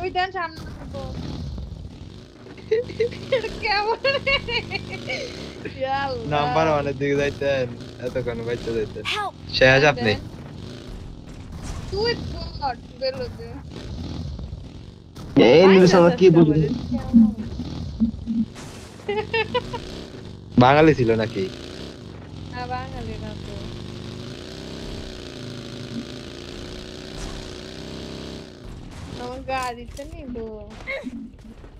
ওই দেন সামনে তো কেমন নাম্বার আল্লাহ 1 এর দিকে যাইতেন এতক্ষণ বাইচা যাইতেন Help! শেষ আপনি তুই বট বেলো দে এই নিউজ আমার কি বুঝলি বাঙালি ছিল নাকি না বাঙালি না তো আমার গাড়িতে নিব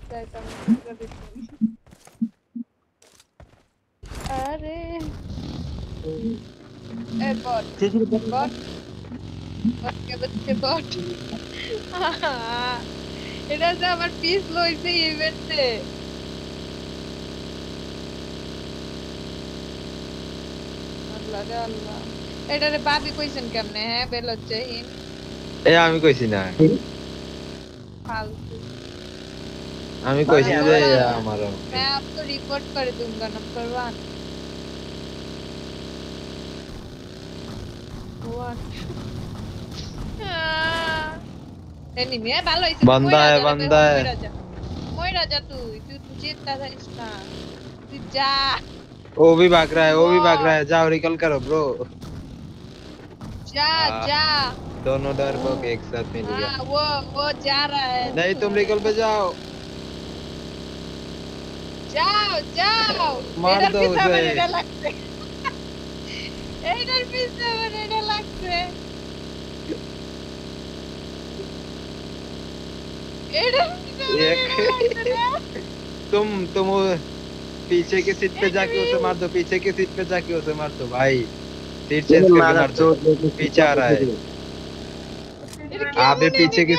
যাইতাম গাড়িতে আরে এ বট বট বট কে বলছে বট এটা যে আমার পিস লইছে ইভেন্টে আল্লাহ রে আল্লাহ এটা রে ভাবি কইছেন কেমনে হ্যাঁ বেল হচ্ছে হিন এ আমি কইছি না फालतू আমি কইছি যে আমারও मैं आपको रिपोर्ट कर दूंगा नंबर 1 व्हाट एनिमी है ভালো হইছে बंदा है बंदा है মইরা যা তুই তুই চিন্তা করিস না তুই যা वो भी भाग रहा है वो भी भाग रहा है जाओ रिकॉल करो ब्रो जा जा दोनों डरपोक एक साथ मिल गया हां वो जा रहा है नहीं तुम रिकॉल पे जाओ जाओ जाओ मार दो उसे एडर पीछे बनेने लगते एडर तुम पीछे की सीट पे जाके उसे मार दो पीछे की सीट पे जाके उसे मार दो भाई सीट चेंज करके मार दो पीछे आ रहा है आप भी पीछे की